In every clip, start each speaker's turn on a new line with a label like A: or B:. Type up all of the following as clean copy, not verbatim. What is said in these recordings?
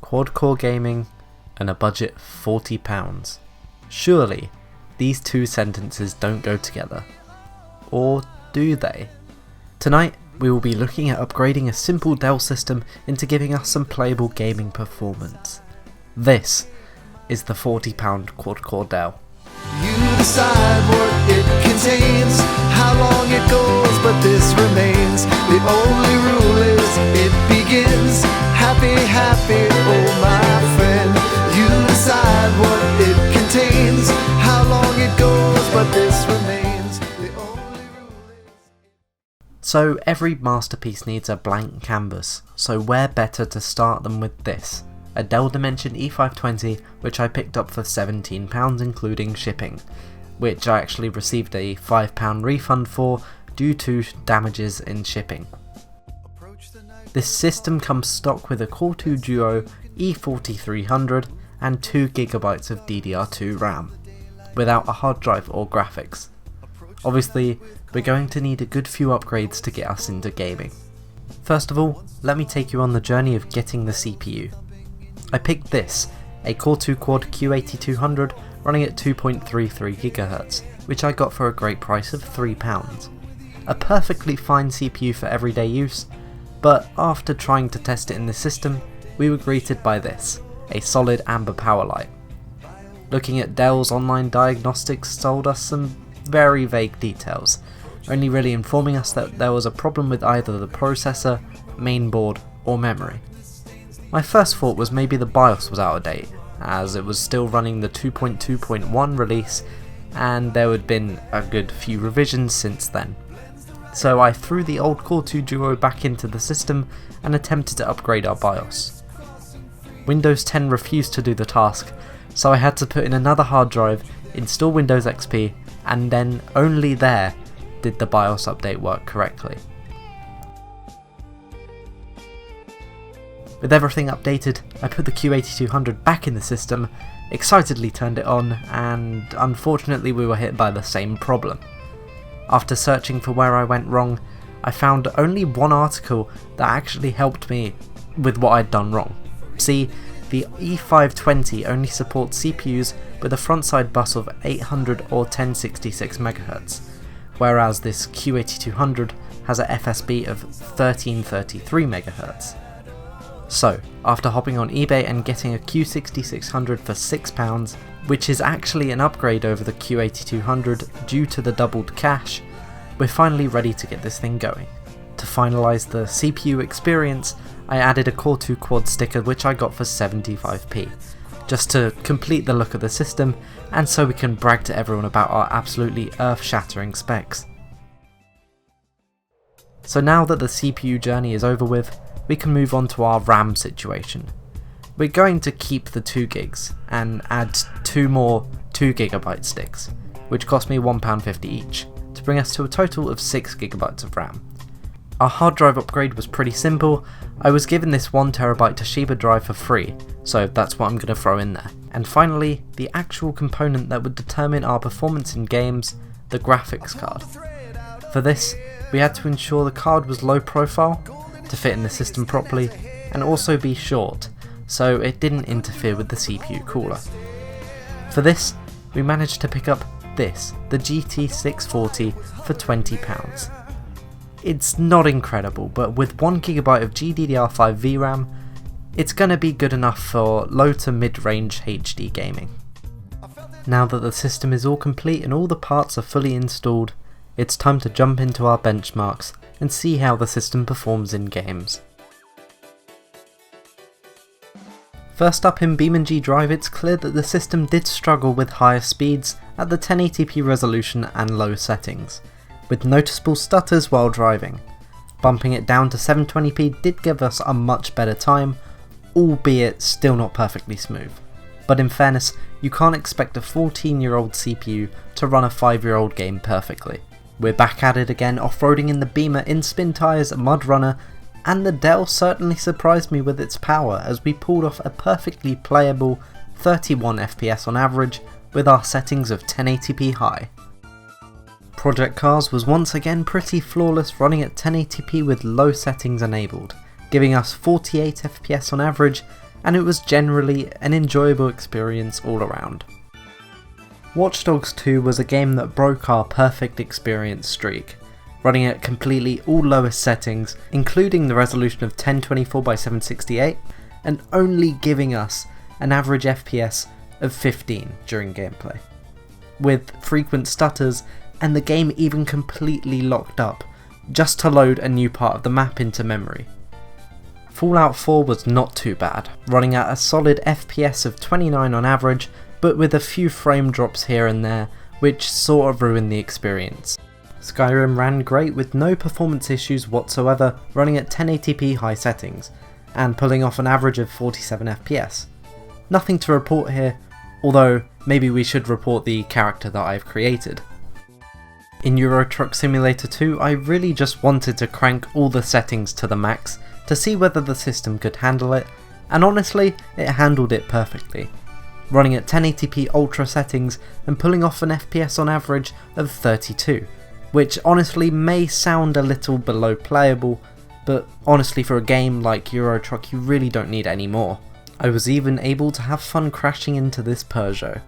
A: quad-core gaming, and a budget of £40. Surely, these two sentences don't go together. Or do they? Tonight, we will be looking at upgrading a simple Dell system into giving us some playable gaming performance. This is the £40 quad-core Dell.
B: You decide what it contains, how long it goes, but this remains. The only rule is it begins. Happy, happy, oh my friend. You decide what it contains, how long it goes, but this remains. The only rule is...
A: So every masterpiece needs a blank canvas, so where better to start than with this? A Dell Dimension E520 which I picked up for £17 including shipping, which I actually received a £5 refund for due to damages in shipping. This system comes stock with a Core 2 Duo E4300 and 2GB of DDR2 RAM, without a hard drive or graphics. Obviously, we're going to need a good few upgrades to get us into gaming. First of all, let me take you on the journey of getting the CPU. I picked this, a Core 2 Quad Q8200 running at 2.33 GHz, which I got for a great price of £3. A perfectly fine CPU for everyday use, but after trying to test it in the system, we were greeted by this, a solid amber power light. Looking at Dell's online diagnostics told us some very vague details, only really informing us that there was a problem with either the processor, mainboard, or memory. My first thought was maybe the BIOS was out of date, as it was still running the 2.2.1 release and there had been a good few revisions since then. So I threw the old Core 2 Duo back into the system and attempted to upgrade our BIOS. Windows 10 refused to do the task, so I had to put in another hard drive, install Windows XP, and then only there did the BIOS update work correctly. With everything updated, I put the Q8200 back in the system, excitedly turned it on, and unfortunately we were hit by the same problem. After searching for where I went wrong, I found only one article that actually helped me with what I'd done wrong. See, the E520 only supports CPUs with a frontside bus of 800 or 1066 MHz, whereas this Q8200 has a FSB of 1333 MHz. So, after hopping on eBay and getting a Q6600 for £6, which is actually an upgrade over the Q8200 due to the doubled cache, we're finally ready to get this thing going. To finalise the CPU experience, I added a Core 2 Quad sticker which I got for 75p, just to complete the look of the system and so we can brag to everyone about our absolutely earth-shattering specs. So now that the CPU journey is over with, we can move on to our RAM situation. We're going to keep the 2 gigs and add 2 more 2GB sticks, which cost me £1.50 each, to bring us to a total of 6GB of RAM. Our hard drive upgrade was pretty simple. I was given this 1TB Toshiba drive for free, so that's what I'm going to throw in there. And finally, the actual component that would determine our performance in games, the graphics card. For this, we had to ensure the card was low profile, to fit in the system properly, and also be short, so it didn't interfere with the CPU cooler. For this, we managed to pick up this, the GT640 for £20. It's not incredible, but with 1GB of GDDR5 VRAM, it's gonna be good enough for low to mid-range HD gaming. Now that the system is all complete and all the parts are fully installed, it's time to jump into our benchmarks and see how the system performs in games. First up in BeamNG Drive, it's clear that the system did struggle with higher speeds at the 1080p resolution and low settings, with noticeable stutters while driving. Bumping it down to 720p did give us a much better time, albeit still not perfectly smooth. But in fairness, you can't expect a 14-year-old CPU to run a 5-year-old game perfectly. We're back at it again, off-roading in the Beamer in spin tyres, mud runner, and the Dell certainly surprised me with its power as we pulled off a perfectly playable 31 FPS on average with our settings of 1080p high. Project Cars was once again pretty flawless, running at 1080p with low settings enabled, giving us 48 FPS on average and it was generally an enjoyable experience all around. Watch Dogs 2 was a game that broke our perfect experience streak, running at completely all lowest settings, including the resolution of 1024x768, and only giving us an average FPS of 15 during gameplay, with frequent stutters and the game even completely locked up just to load a new part of the map into memory. Fallout 4 was not too bad, running at a solid FPS of 29 on average, but with a few frame drops here and there, which sort of ruined the experience. Skyrim ran great with no performance issues whatsoever, running at 1080p high settings, and pulling off an average of 47 FPS. Nothing to report here, although maybe we should report the character that I've created. In Euro Truck Simulator 2, I really just wanted to crank all the settings to the max to see whether the system could handle it, and honestly, it handled it perfectly, running at 1080p ultra settings and pulling off an FPS on average of 32, which honestly may sound a little below playable, but honestly for a game like Euro Truck you really don't need any more. I was even able to have fun crashing into this Peugeot.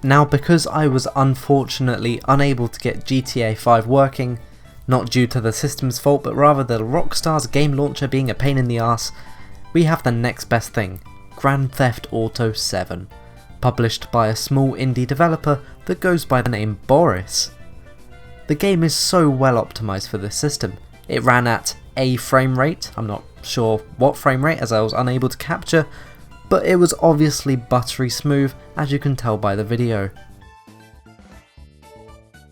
A: Now, because I was unfortunately unable to get GTA 5 working, not due to the system's fault but rather the Rockstar's game launcher being a pain in the arse, we have the next best thing, Grand Theft Auto 7, published by a small indie developer that goes by the name Boris. The game is so well optimised for this system. It ran at a frame rate, I'm not sure what frame rate as I was unable to capture, but it was obviously buttery smooth as you can tell by the video.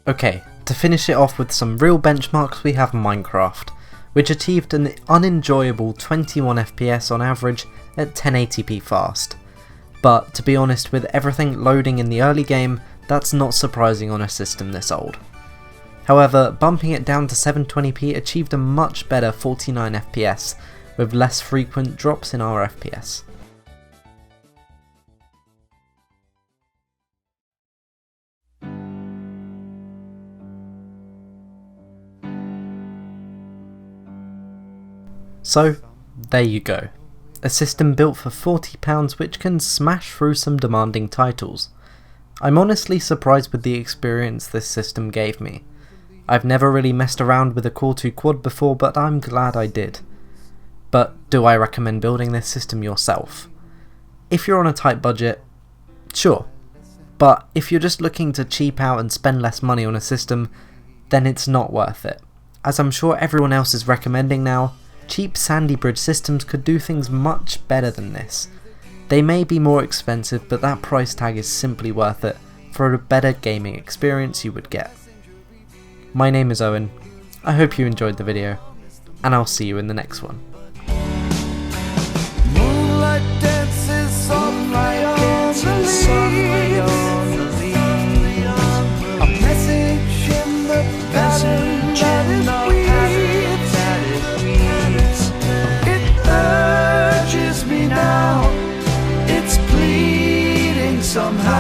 A: Okay, to finish it off with some real benchmarks we have Minecraft, which achieved an unenjoyable 21 FPS on average at 1080p fast. But to be honest, with everything loading in the early game, that's not surprising on a system this old. However, bumping it down to 720p achieved a much better 49 FPS, with less frequent drops in our FPS. So, there you go. A system built for £40 which can smash through some demanding titles. I'm honestly surprised with the experience this system gave me. I've never really messed around with a Core 2 quad before, but I'm glad I did. But do I recommend building this system yourself? If you're on a tight budget, sure. But if you're just looking to cheap out and spend less money on a system, then it's not worth it. As I'm sure everyone else is recommending now, cheap Sandy Bridge systems could do things much better than this. They may be more expensive, but that price tag is simply worth it for a better gaming experience you would get. My name is Owen, I hope you enjoyed the video, and I'll see you in the next one.
B: Moonlight dances softly on the leaves. A message in the pattern that it reads. It urges me now, it's pleading somehow.